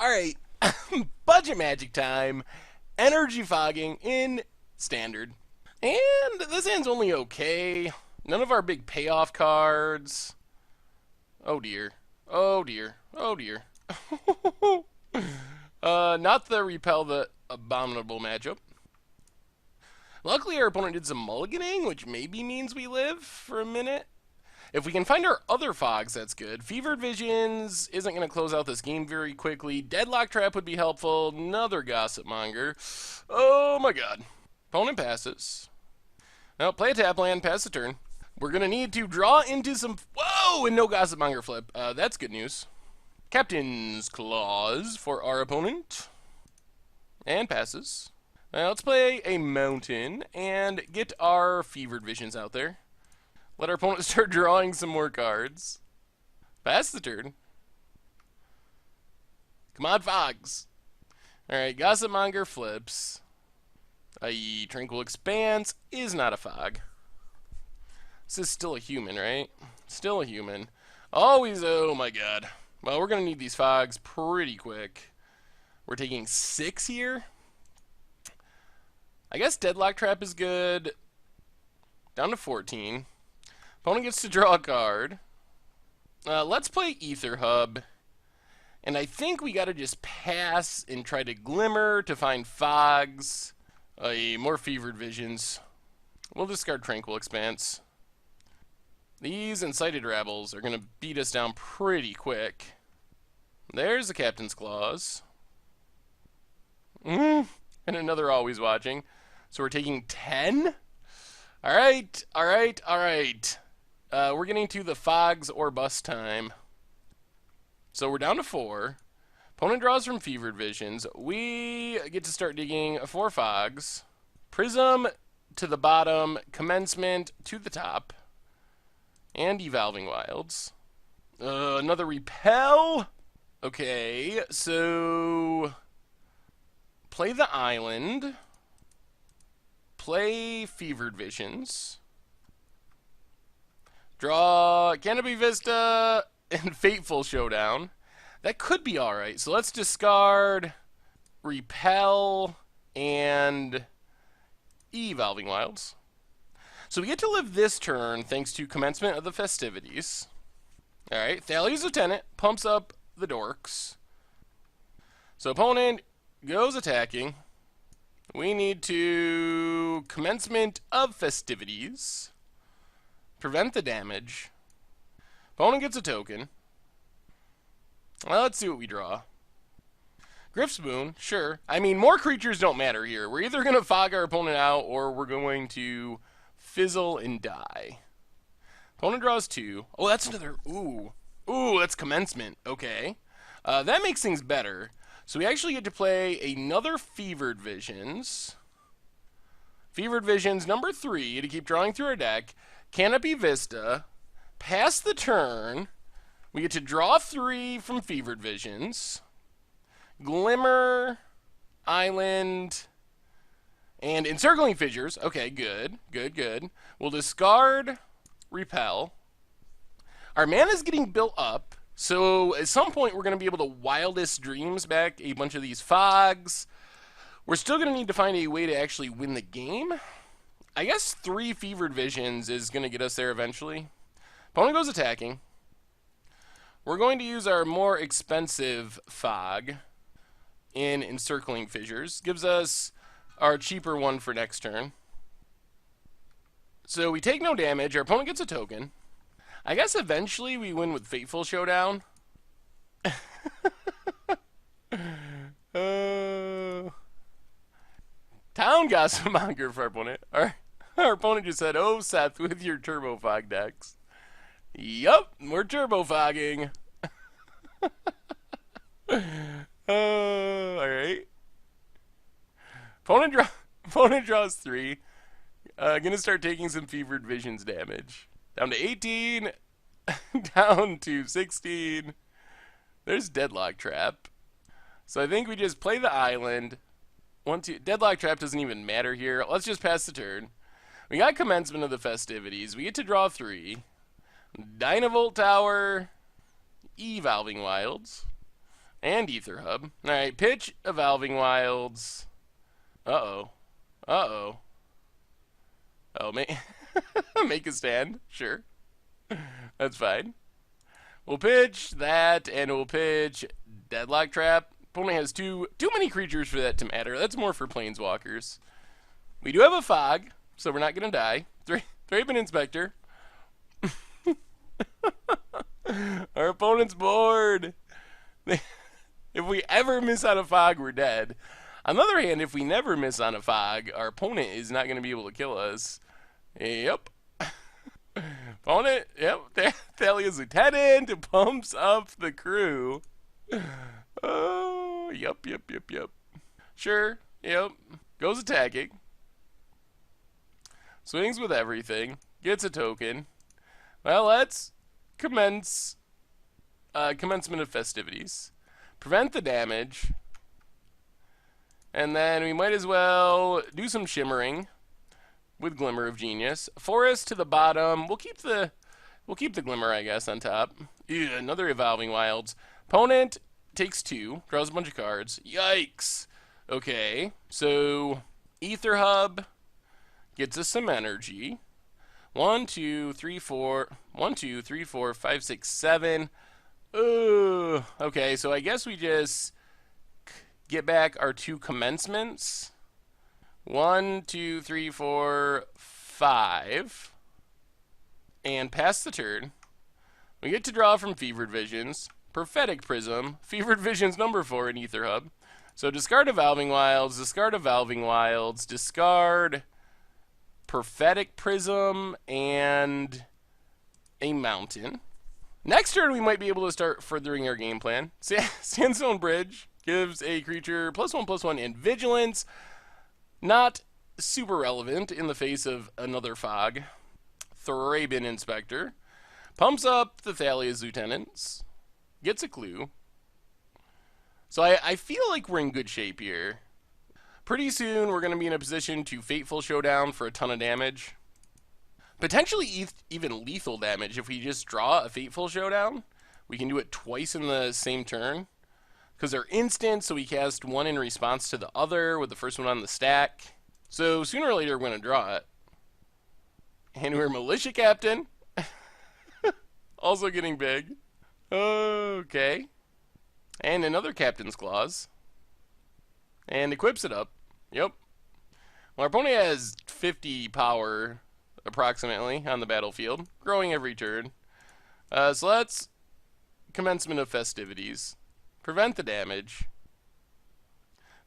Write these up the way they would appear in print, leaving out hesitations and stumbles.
Alright, budget magic time. Energy fogging in standard. And this hand's only okay. None of our big payoff cards. Oh dear. Oh dear. Oh dear. Not the repel the abominable matchup. Luckily our opponent did some mulliganing, which maybe means we live for a minute. If we can find our other fogs, that's good. Fevered Visions isn't going to close out this game very quickly. Deadlock Trap would be helpful. Another Gossip Monger. Oh my god. Opponent passes. Now play a tap land, pass the turn. We're going to need to draw into some... Whoa! And no Gossip Monger flip. That's good news. Captain's Clause for our opponent. And passes. Now let's play a Mountain and get our Fevered Visions out there. Let our opponent start drawing some more cards. Pass the turn. Come on, Fogs. Alright, Gossip Monger flips. I.e. Tranquil Expanse is not a Fog. This is still a human, right? Still a human. Always, oh my god. Well, we're going to need these Fogs pretty quick. We're taking 6 here. I guess Deadlock Trap is good. Down to 14. Opponent gets to draw a card. Let's play Ether Hub. And I think we gotta just pass and try to Glimmer to find Fogs. More Fevered Visions. We'll discard Tranquil Expanse. These Incited Rabbles are gonna beat us down pretty quick. There's the Captain's Clause. And another Always Watching. So we're taking 10? Alright, alright, alright. We're getting to the Fogs or Bust time. So we're down to 4. Opponent draws from Fevered Visions. We get to start digging 4 Fogs. Prism to the bottom. Commencement to the top. And Evolving Wilds. Another Repel. Okay, so... Play the Island. Play Fevered Visions. Draw Canopy Vista and Fateful Showdown. That could be alright. So let's discard Repel and Evolving Wilds. So we get to live this turn thanks to Commencement of the Festivities. Alright, Thalia's Lieutenant pumps up the Dorks. So opponent goes attacking. We need to Commencement of Festivities. Prevent the damage. Opponent gets a token. Well, let's see what we draw. Griff's Boon, sure. I mean, more creatures don't matter here. We're either going to fog our opponent out or we're going to fizzle and die. Opponent draws 2. Oh, that's another... Ooh. Ooh, that's Commencement. Okay. That makes things better. So we actually get to play another Fevered Visions. Fevered Visions number 3 to keep drawing through our deck. Canopy Vista. Pass the turn. We get to draw 3 from Fevered Visions. Glimmer. Island. And Encircling Fissures. Okay, good. Good, good. We'll discard Repel. Our mana's getting built up. So at some point we're going to be able to Wildest Dreams back a bunch of these Fogs. We're still going to need to find a way to actually win the game. I guess 3 Fevered Visions is going to get us there eventually. Opponent goes attacking. We're going to use our more expensive Fog in Encircling Fissures. Gives us our cheaper one for next turn. So we take no damage. Our opponent gets a token. I guess eventually we win with Fateful Showdown. Town Gossip Monger for our opponent. Our opponent just said, "Oh, Seth, with your Turbo Fog decks." Yup, we're Turbo Fogging. Alright. Opponent draws 3. Gonna start taking some Fevered Visions damage. Down to 18. Down to 16. There's Deadlock Trap. So I think we just play the Island. Deadlock Trap doesn't even matter here. Let's just pass the turn. We got Commencement of the Festivities. We get to draw 3. Dynavolt Tower. Evolving Wilds. And Ether Hub. Alright, pitch Evolving Wilds. Uh-oh. Uh-oh. Oh, make a stand. Sure. That's fine. We'll pitch that, and we'll pitch Deadlock Trap. Opponent has too many creatures for that to matter. That's more for Planeswalkers. We do have a Fog, so we're not going to die. Thraben Inspector. Our opponent's bored. If we ever miss on a Fog, we're dead. On the other hand, if we never miss on a Fog, our opponent is not going to be able to kill us. Yep. Opponent, yep. Thalia's Lieutenant pumps up the crew. Oh, yep. Sure, yep. Goes attacking. Swings with everything. Gets a token. Well, let's commencement of festivities. Prevent the damage. And then we might as well do some shimmering with Glimmer of Genius. Forest to the bottom. We'll keep the Glimmer, I guess, on top. Ew, another Evolving Wilds. Opponent takes 2, draws a bunch of cards. Yikes. Okay, so Ether Hub gets us some energy. 1, 2, 3, 4. 1, 2, 3, 4, 5, 6, 7. Ooh. Okay, so I guess we just get back our 2 commencements. 1, 2, 3, 4, 5. And pass the turn. We get to draw from Fevered Visions. Prophetic Prism. Fevered Visions number 4 in Ether Hub. So discard Evolving Wilds, discard Evolving Wilds, discard Prophetic Prism, and a Mountain. Next turn, we might be able to start furthering our game plan. Sandstone Bridge gives a creature +1/+1 and Vigilance. Not super relevant in the face of another Fog. Thraben Inspector. Pumps up the Thalia's Lieutenants. Gets a clue. So I feel like we're in good shape here. Pretty soon, we're going to be in a position to Fateful Showdown for a ton of damage. Potentially even lethal damage if we just draw a Fateful Showdown. We can do it twice in the same turn. Because they're instant, so we cast one in response to the other with the first one on the stack. So sooner or later, we're going to draw it. And we're Militia Captain. Also getting big. Okay. And another Captain's Clause. And equips it up. Yep. Well, our opponent has 50 power, approximately, on the battlefield. Growing every turn. So let's commencement of festivities. Prevent the damage.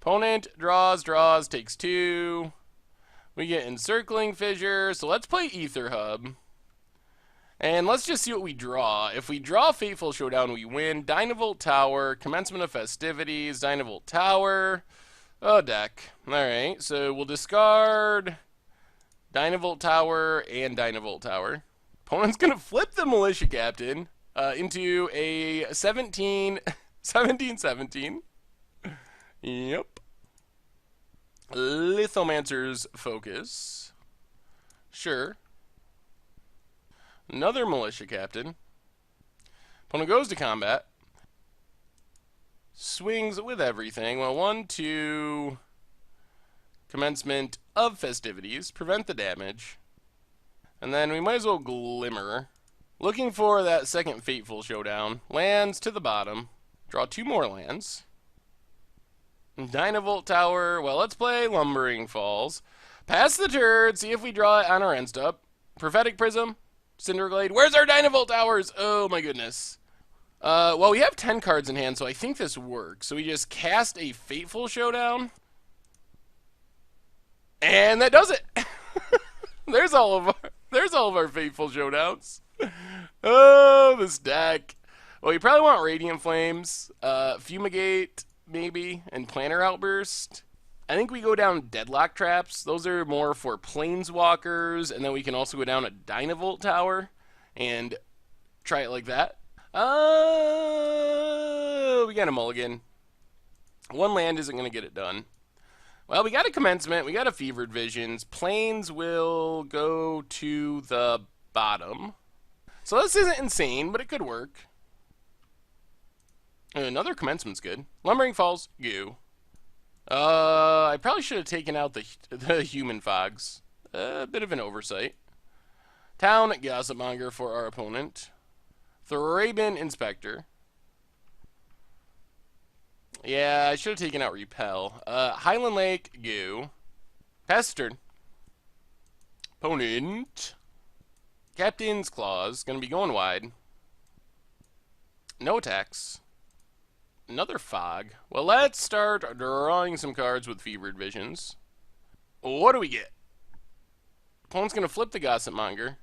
Opponent draws, takes 2. We get Encircling Fissure. So let's play Ether Hub. And let's just see what we draw. If we draw Fateful Showdown, we win. Dynavolt Tower, Commencement of Festivities, Dynavolt Tower. Oh, deck. Alright, so we'll discard Dynavolt Tower and Dynavolt Tower. Opponent's going to flip the Militia Captain into a 17. Yep. Lithomancer's Focus. Sure. Another Militia Captain. Opponent goes to combat. Swings with everything. Well, 1, 2. Commencement of festivities. Prevent the damage. And then we might as well Glimmer. Looking for that second Fateful Showdown. Lands to the bottom. Draw 2 more lands. Dynavolt Tower. Well, let's play Lumbering Falls. Pass the turn. See if we draw it on our end step. Prophetic Prism. Cinderglade. Where's our Dynavolt Towers? Oh my goodness. Well, we have 10 cards in hand, so I think this works. So we just cast a Fateful Showdown. And that does it. There's all of our Fateful Showdowns. Oh, this deck. Well, you probably want Radiant Flames, Fumigate, maybe, and Planner Outburst. I think we go down Deadlock Traps. Those are more for Planeswalkers, and then we can also go down a Dynavolt Tower and try it like that. Oh, we got a mulligan. 1 land isn't going to get it done. Well, we got a Commencement. We got a Fevered Visions. Planes will go to the bottom. So this isn't insane, but it could work. Another commencement's good. Lumbering Falls, goo. I probably should have taken out the human fogs. A bit of an oversight. Town Gossipmonger for our opponent. Thraben Inspector. Yeah, I should have taken out Repel. Highland Lake, goo. Pass turn. Opponent. Captain's Claws. Gonna be going wide. No attacks. Another fog. Well, let's start drawing some cards with Fevered Visions. What do we get? Opponent's gonna flip the Gossipmonger.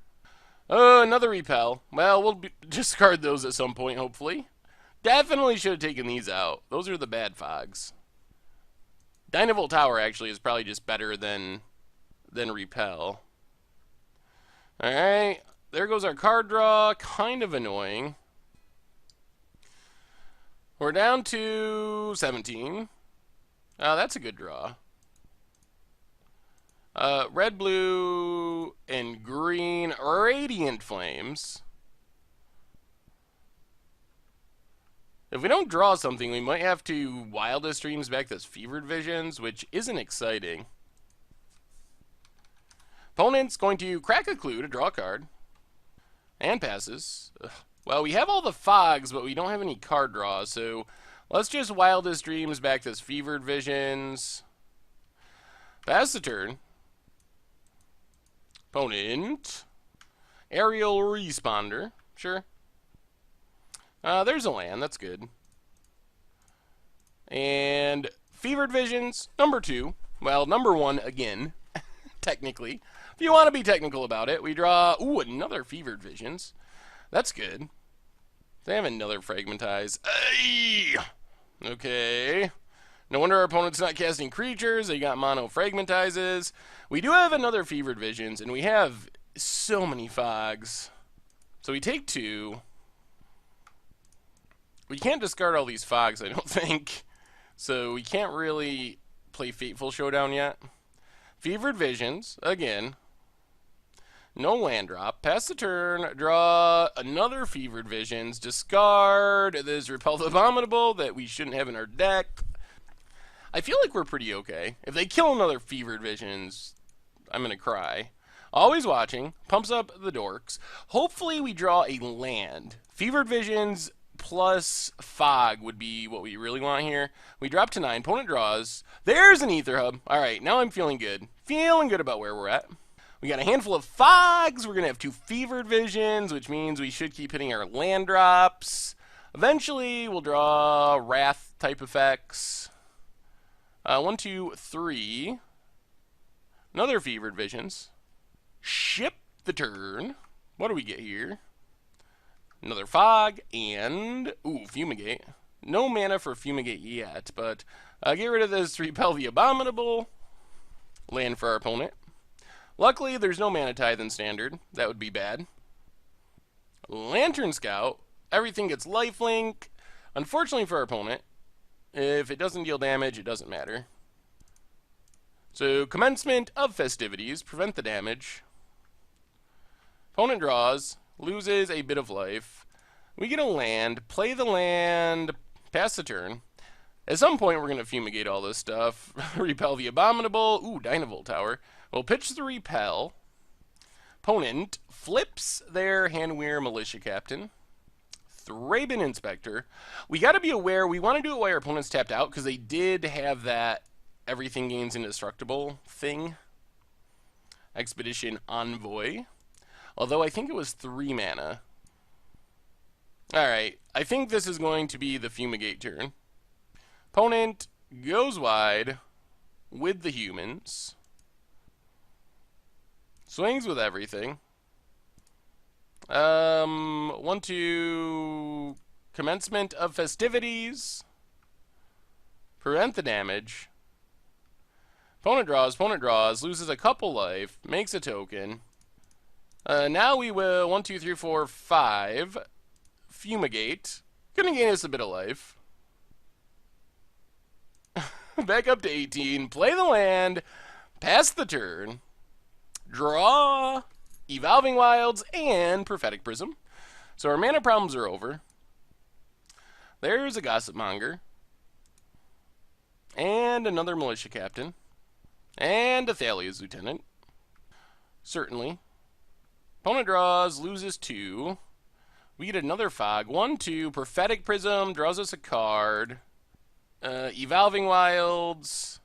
Oh, another Repel. Well, we'll discard those at some point, hopefully. Definitely should have taken these out. Those are the bad fogs. Dynavolt Tower actually is probably just better than Repel. Alright, there goes our card draw. Kind of annoying. We're down to 17. Oh, that's a good draw. Red, blue, and green. Radiant Flames. If we don't draw something, we might have to Wildest Dreams back this Fevered Visions, which isn't exciting. Opponent's going to crack a clue to draw a card. And passes. Ugh. Well, we have all the fogs, but we don't have any card draws, so let's just Wildest Dreams back this Fevered Visions. Pass the turn. Opponent. Aerial Responder. Sure. There's a land. That's good. And Fevered Visions, number 2. Well, number 1 again, technically. If you want to be technical about it, we draw, ooh, another Fevered Visions. That's good. They have another Fragmentize. Ay! Okay. No wonder our opponent's not casting creatures. They got mono Fragmentizes. We do have another Fevered Visions, and we have so many fogs. So we take 2. We can't discard all these fogs, I don't think. So we can't really play Fateful Showdown yet. Fevered Visions, again. No land drop. Pass the turn. Draw another Fevered Visions. Discard this Repel the Abominable that we shouldn't have in our deck. I feel like we're pretty okay. If they kill another Fevered Visions, I'm going to cry. Always watching. Pumps up the dorks. Hopefully we draw a land. Fevered Visions plus fog would be what we really want here. We drop to 9. Opponent draws. There's an Ether Hub. All right, now I'm feeling good. Feeling good about where we're at. We got a handful of fogs. We're going to have 2 Fevered Visions, which means we should keep hitting our land drops. Eventually, we'll draw Wrath type effects. 1, 2, 3. Another Fevered Visions. Ship the turn. What do we get here? Another fog, and, ooh, Fumigate. No mana for Fumigate yet, but get rid of this Repel the Abominable. Land for our opponent. Luckily, there's no Mana Tithe in Standard. That would be bad. Lantern Scout. Everything gets lifelink. Unfortunately for our opponent, if it doesn't deal damage, it doesn't matter. So, Commencement of Festivities. Prevent the damage. Opponent draws. Loses a bit of life. We get a land, play the land, pass the turn. At some point, we're going to Fumigate all this stuff. Repel the Abominable. Ooh, Dynavolt Tower. We'll pitch the Repel. Opponent flips their Handweir Militia Captain. Thraben Inspector. We got to be aware, we want to do it while our opponent's tapped out, because they did have that everything gains indestructible thing. Expedition Envoy. Although I think it was 3 mana. Alright, I think this is going to be the Fumigate turn. Opponent goes wide with the humans. Swings with everything. 1, 2... Commencement of Festivities. Prevent the damage. Opponent draws, loses a couple life, makes a token. Now we will 1, 2, 3, 4, 5 Fumigate. Gonna gain us a bit of life. Back up to 18. Play the land. Pass the turn. Draw. Evolving Wilds and Prophetic Prism. So our mana problems are over. There's a gossip monger. And another militia captain. And a Thalia's lieutenant. Certainly. Opponent draws, loses 2. We get another fog. 1-2. Prophetic Prism draws us a card. Evolving Wilds.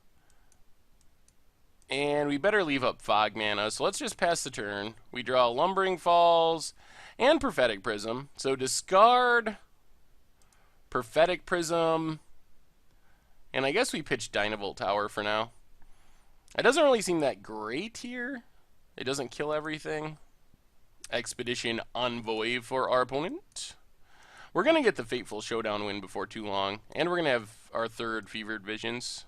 And we better leave up fog mana, so let's just pass the turn. We draw Lumbering Falls and Prophetic Prism. So discard Prophetic Prism. And I guess we pitch Dynavolt Tower for now. It doesn't really seem that great here. It doesn't kill everything. Expedition Envoy for our opponent. We're going to get the Fateful Showdown win before too long. And we're going to have our third Fevered Visions.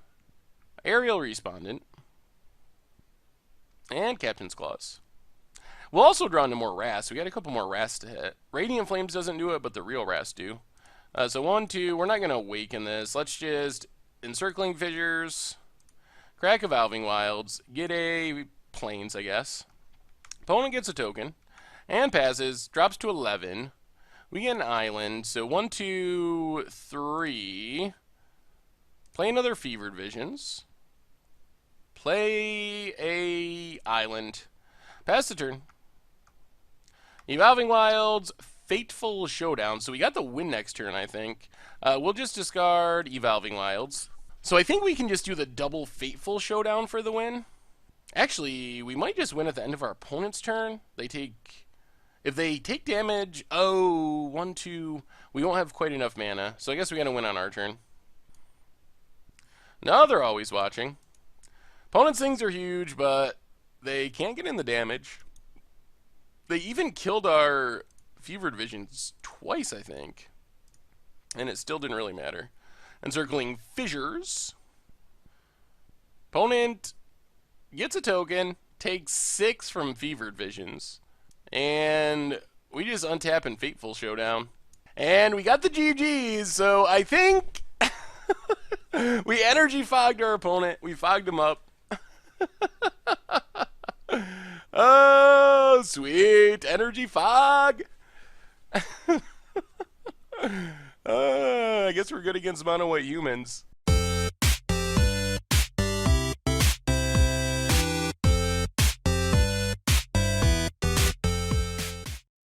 Aerial Respondent. And Captain's Claws. We'll also draw into more Wraths. We got a couple more Wraths to hit. Radiant Flames doesn't do it, but the real Wraths do. So 1-2. We're not going to awaken this. Let's just Encircling Fissures. Crack Evolving Wilds. Get a Plains, I guess. Opponent gets a token. And passes. Drops to 11. We get an island. So 1, 2, 3. Play another Fevered Visions. Play a island. Pass the turn. Evolving Wilds. Fateful Showdown. So we got the win next turn, I think. We'll just discard Evolving Wilds. So I think we can just do the double Fateful Showdown for the win. Actually, we might just win at the end of our opponent's turn. If they take damage, 1, 2, we won't have quite enough mana. So I guess we gotta win on our turn. No, they're always watching. Opponent's things are huge, but they can't get in the damage. They even killed our Fevered Visions twice, I think. And it still didn't really matter. Encircling Fissures. Opponent gets a token, takes 6 from Fevered Visions. And we just untap and Fateful Showdown. And we got the GGs, so I think we energy fogged our opponent. We fogged him up. Oh, sweet energy fog. I guess we're good against mono white humans.